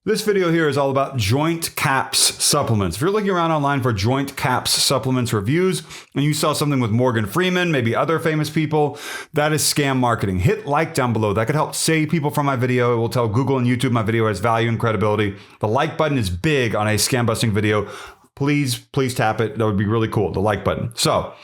This video here is all about joint caps supplements. If you're looking around online for joint caps supplements reviews and you saw something with Morgan Freeman, maybe other famous people, that is scam marketing. Hit like down below. That could help save people from my video. It will tell Google and YouTube my video has value and credibility. The like button is big on a scam busting video. Please tap it. That would be really cool, the like button. So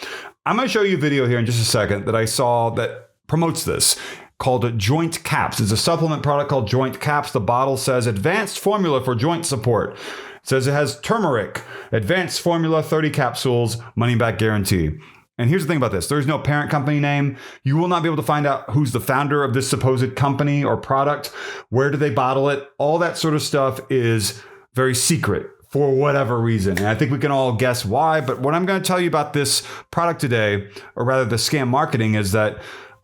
I'm going to show you a video here in just a second that I saw that promotes this, called Joint Caps. It's a supplement product called Joint Caps. The bottle says advanced formula for joint support. It says it has turmeric, advanced formula, 30 capsules, money back guarantee. And here's the thing about this. There's no parent company name. You will not be able to find out who's the founder of this supposed company or product. Where do they bottle it? All that sort of stuff is very secret for whatever reason. And I think we can all guess why. But what I'm going to tell you about this product today, or rather the scam marketing, is that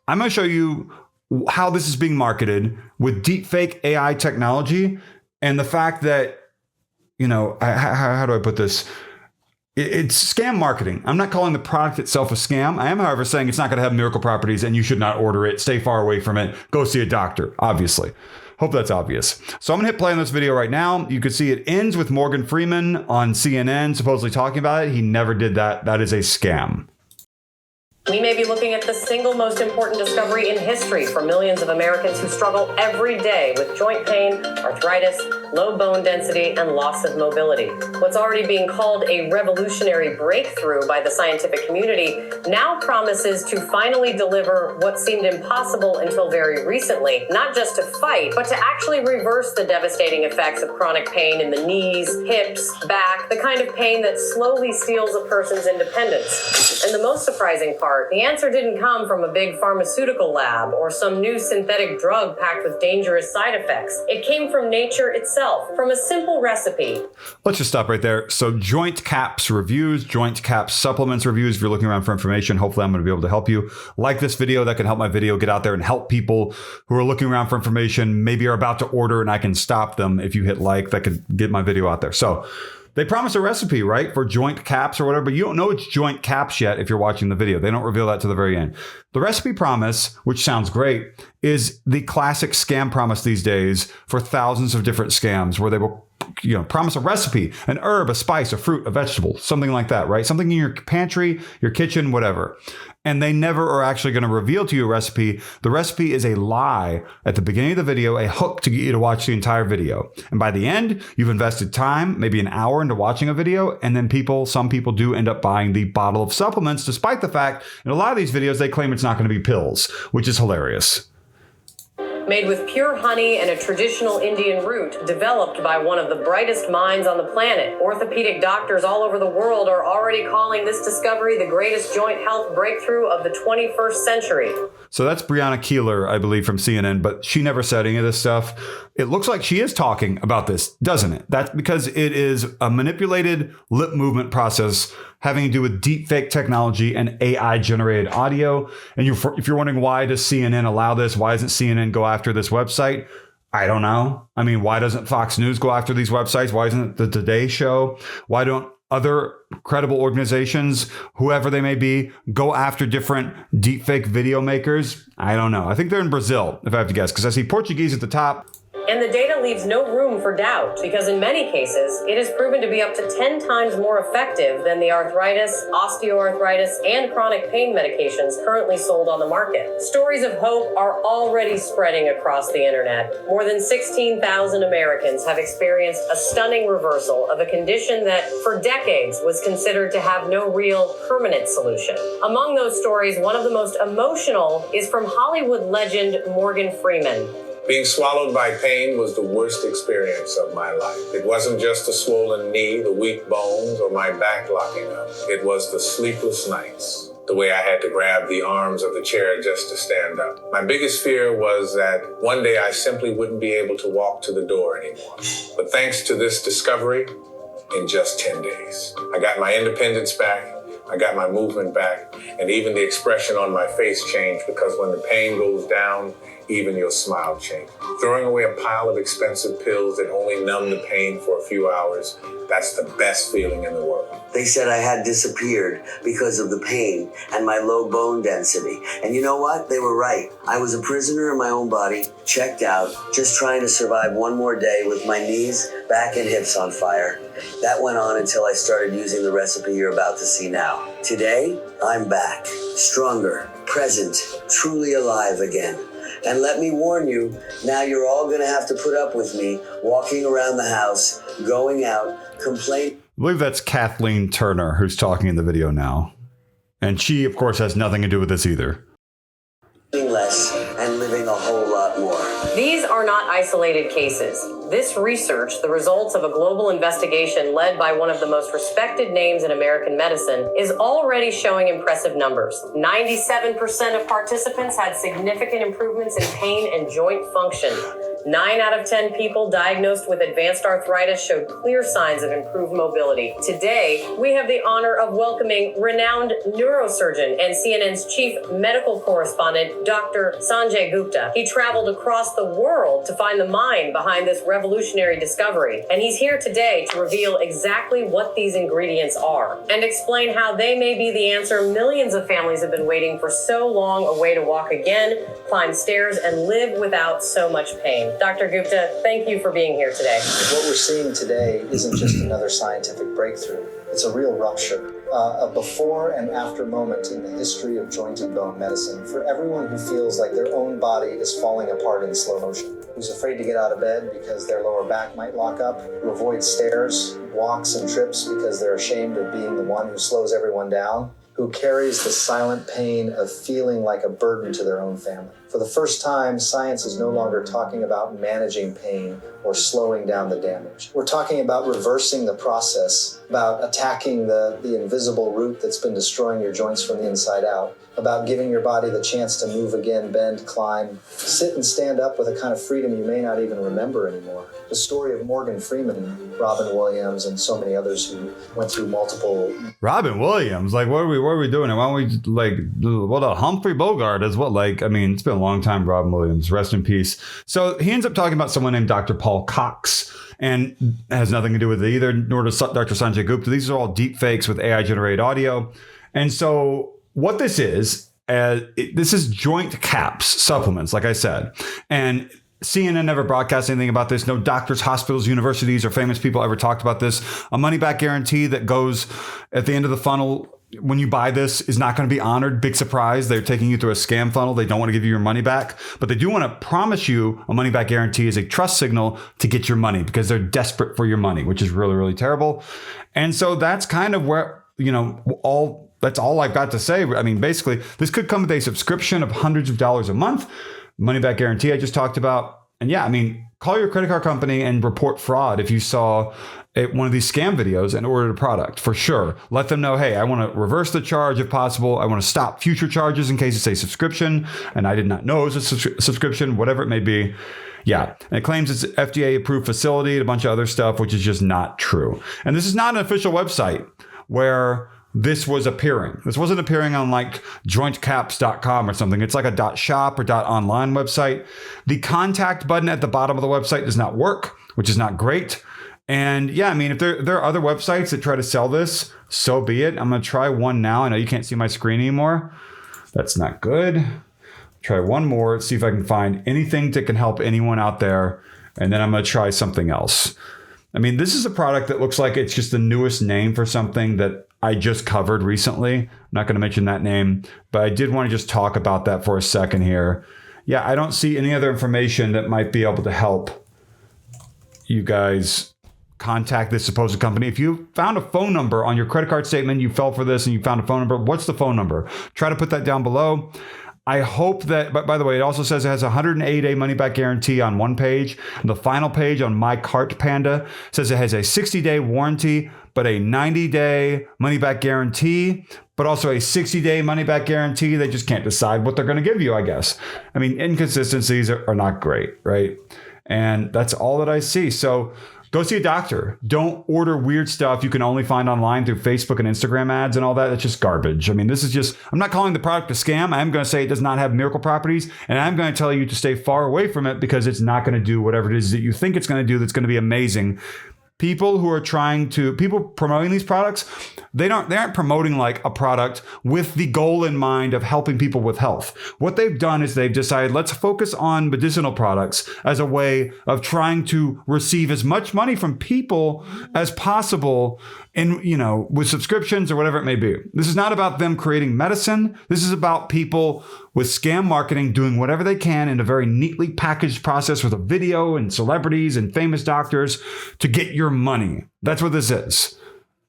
I'm going to show you how this is being marketed with deepfake AI technology, and the fact that, how do I put this? It's scam marketing. I'm not calling the product itself a scam. I am, however, saying it's not going to have miracle properties and you should not order it. Stay far away from it. Go see a doctor, obviously. Hope that's obvious. So I'm going to hit play on this video right now. You can see it ends with Morgan Freeman on CNN supposedly talking about it. He never did that. That is a scam. We may be looking at the single most important discovery in history for millions of Americans who struggle every day with joint pain, arthritis, low bone density, and loss of mobility. What's already being called a revolutionary breakthrough by the scientific community now promises to finally deliver what seemed impossible until very recently, not just to fight, but to actually reverse the devastating effects of chronic pain in the knees, hips, back, the kind of pain that slowly steals a person's independence. And the most surprising part, the answer didn't come from a big pharmaceutical lab or some new synthetic drug packed with dangerous side effects. It came from nature itself, from a simple recipe. Let's just stop right there. So joint caps reviews, joint caps supplements reviews. If you're looking around for information, hopefully I'm going to be able to help you. Like this video, that can help my video get out there and help people who are looking around for information, maybe are about to order, and I can stop them if you hit like. That could get my video out there. So they promise a recipe, right, for joint caps or whatever, but you don't know it's joint caps yet if you're watching the video. They don't reveal that to the very end. The recipe promise, which sounds great, is the classic scam promise these days for thousands of different scams where they will promise a recipe, an herb, a spice, a fruit, a vegetable, something like that, right? Something in your pantry, your kitchen, whatever. And they never are actually going to reveal to you a recipe. The recipe is a lie at the beginning of the video, a hook to get you to watch the entire video. And by the end, you've invested time, maybe an hour into watching a video. And then some people do end up buying the bottle of supplements, despite the fact in a lot of these videos, they claim it's not going to be pills, which is hilarious. Made with pure honey and a traditional Indian root developed by one of the brightest minds on the planet. Orthopedic doctors all over the world are already calling this discovery the greatest joint health breakthrough of the 21st century. So that's Brianna Keilar, I believe, from CNN, but she never said any of this stuff. It looks like she is talking about this, doesn't it? That's because it is a manipulated lip movement process having to do with deepfake technology and AI-generated audio. And if you're wondering why does CNN allow this, why doesn't CNN go after this website? I don't know. I mean, why doesn't Fox News go after these websites? Why isn't it the Today Show? Why don't other credible organizations, whoever they may be, go after different deepfake video makers? I don't know. I think they're in Brazil, if I have to guess, because I see Portuguese at the top. And the data leaves no room for doubt, because in many cases, it has proven to be up to 10 times more effective than the arthritis, osteoarthritis, and chronic pain medications currently sold on the market. Stories of hope are already spreading across the internet. More than 16,000 Americans have experienced a stunning reversal of a condition that, for decades, was considered to have no real permanent solution. Among those stories, one of the most emotional is from Hollywood legend Morgan Freeman. Being swallowed by pain was the worst experience of my life. It wasn't just the swollen knee, the weak bones, or my back locking up. It was the sleepless nights, the way I had to grab the arms of the chair just to stand up. My biggest fear was that one day I simply wouldn't be able to walk to the door anymore. But thanks to this discovery, in just 10 days, I got my independence back, I got my movement back, and even the expression on my face changed, because when the pain goes down, even your smile changes. Throwing away a pile of expensive pills that only numb the pain for a few hours, that's the best feeling in the world. They said I had disappeared because of the pain and my low bone density. And you know what? They were right. I was a prisoner in my own body, checked out, just trying to survive one more day with my knees, back, and hips on fire. That went on until I started using the recipe you're about to see now. Today, I'm back, stronger, present, truly alive again. And let me warn you, now you're all gonna have to put up with me walking around the house, going out, complaining. I believe that's Kathleen Turner who's talking in the video now. And she, of course, has nothing to do with this either. Less and living a whole lot more. These are not isolated cases. This research, the results of a global investigation led by one of the most respected names in American medicine, is already showing impressive numbers. 97% of participants had significant improvements in pain and joint function. 9 out of 10 people diagnosed with advanced arthritis showed clear signs of improved mobility. Today, we have the honor of welcoming renowned neurosurgeon and CNN's chief medical correspondent, Dr. Sanjay Gupta. He traveled across the world to find the mind behind this revolutionary discovery, and he's here today to reveal exactly what these ingredients are and explain how they may be the answer millions of families have been waiting for so long, a way to walk again, climb stairs, and live without so much pain. Dr. Gupta, thank you for being here today. What we're seeing today isn't just another scientific breakthrough. It's a real rupture, a before and after moment in the history of joint and bone medicine for everyone who feels like their own body is falling apart in slow motion, who's afraid to get out of bed because their lower back might lock up, who avoids stairs, walks, and trips because they're ashamed of being the one who slows everyone down, who carries the silent pain of feeling like a burden to their own family. For the first time, science is no longer talking about managing pain or slowing down the damage. We're talking about reversing the process, about attacking the invisible root that's been destroying your joints from the inside out, about giving your body the chance to move again, bend, climb, sit and stand up with a kind of freedom you may not even remember anymore. The story of Morgan Freeman, Robin Williams, and so many others who went through multiple... Robin Williams? Like, what are we doing? Why don't we, like, what a Humphrey Bogart is what, like, I mean, it's been a long time, Robin Williams, rest in peace. So he ends up talking about someone named Dr. Paul Cox, and it has nothing to do with it either, nor does Dr. Sanjay Gupta. These are all deep fakes with AI generated audio. And so what this is joint caps supplements, like I said. And CNN never broadcast anything about this. No doctors, hospitals, universities, or famous people ever talked about this. A money back guarantee that goes at the end of the funnel when you buy this is not going to be honored. Big surprise. They're taking you through a scam funnel. They don't want to give you your money back, but they do want to promise you a money back guarantee as a trust signal to get your money because they're desperate for your money, which is really, really terrible. And so that's kind of where, that's all I've got to say. I mean, basically, this could come with a subscription of hundreds of dollars a month, money back guarantee I just talked about. And yeah, I mean, call your credit card company and report fraud if you saw one of these scam videos and ordered a product, for sure. Let them know, hey, I want to reverse the charge if possible. I want to stop future charges in case it's a subscription and I did not know it was a subscription, whatever it may be. Yeah, and it claims it's an FDA-approved facility and a bunch of other stuff, which is just not true. And this is not an official website where this was appearing. This wasn't appearing on like jointcaps.com or something. It's like a .shop or .online website. The contact button at the bottom of the website does not work, which is not great. And yeah, I mean, if there are other websites that try to sell this, so be it. I'm going to try one now. I know you can't see my screen anymore. That's not good. Try one more, see if I can find anything that can help anyone out there. And then I'm going to try something else. I mean, this is a product that looks like it's just the newest name for something that I just covered recently. I'm not going to mention that name, but I did want to just talk about that for a second here. Yeah, I don't see any other information that might be able to help you guys contact this supposed company. If you found a phone number on your credit card statement, you fell for this and you found a phone number, what's the phone number? Try to put that down below. I hope that, but by the way, it also says it has a 180-day money-back guarantee on one page. And the final page on My Cart Panda says it has a 60-day warranty, but a 90-day money-back guarantee, but also a 60-day money-back guarantee. They just can't decide what they're going to give you, I guess. I mean, inconsistencies are not great, right? And that's all that I see. So Go see a doctor. Don't order weird stuff you can only find online through Facebook and Instagram ads and all that. That's just garbage. I mean, this is just, I'm not calling the product a scam. I am going to say it does not have miracle properties. And I'm going to tell you to stay far away from it because it's not going to do whatever it is that you think it's going to do that's going to be amazing. People promoting these products, they aren't promoting like a product with the goal in mind of helping people with health. What they've done is they've decided, let's focus on medicinal products as a way of trying to receive as much money from people as possible with subscriptions or whatever it may be. This is not about them creating medicine. This is about people with scam marketing doing whatever they can in a very neatly packaged process with a video and celebrities and famous doctors to get your money. That's what this is.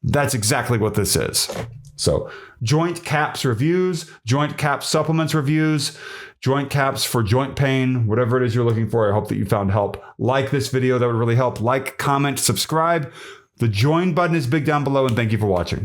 That's exactly what this is. So joint caps reviews, joint caps supplements reviews, joint caps for joint pain, whatever it is you're looking for. I hope that you found help. Like this video. That would really help. Like, comment, subscribe. The join button is big down below, and thank you for watching.